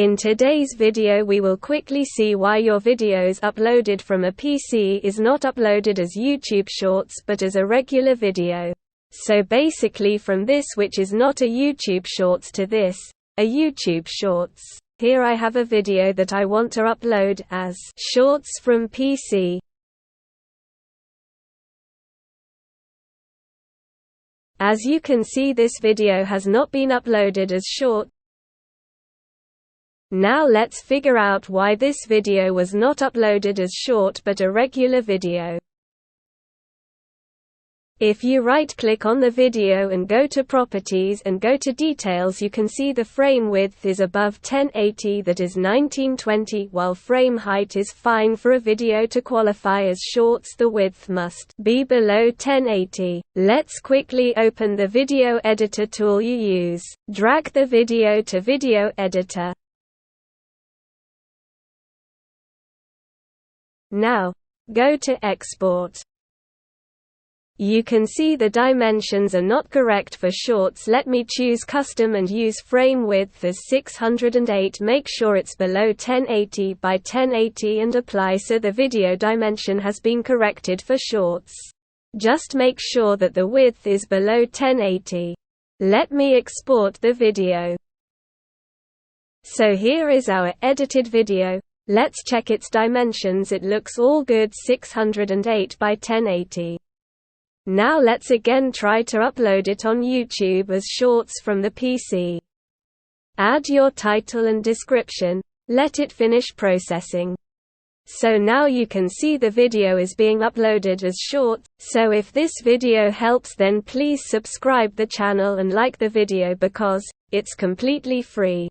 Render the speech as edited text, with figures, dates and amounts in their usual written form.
In today's video we will quickly see why your videos uploaded from a PC is not uploaded as YouTube Shorts but as a regular video. So basically from this which is not a YouTube Shorts to this, a YouTube Shorts. Here I have a video that I want to upload as Shorts from PC. As you can see, this video has not been uploaded as short. Now let's figure out why this video was not uploaded as short but a regular video. If you right-click on the video and go to Properties and go to Details, you can see the frame width is above 1080, that is 1920, while frame height is fine for a video to qualify as shorts. The width must be below 1080. Let's quickly open the video editor tool you use. Drag the video to Video Editor. Now, go to Export. You can see the dimensions are not correct for shorts. Let me choose Custom and use frame width as 608. Make sure it's below 1080 by 1080 and apply so the video dimension has been corrected for shorts. Just make sure that the width is below 1080. Let me export the video. So here is our edited video. Let's check its dimensions. It looks all good, 608 by 1080. Now let's again try to upload it on YouTube as shorts from the PC. Add your title and description. Let it finish processing. So now you can see the video is being uploaded as shorts. So if this video helps, then please subscribe the channel and like the video because it's completely free.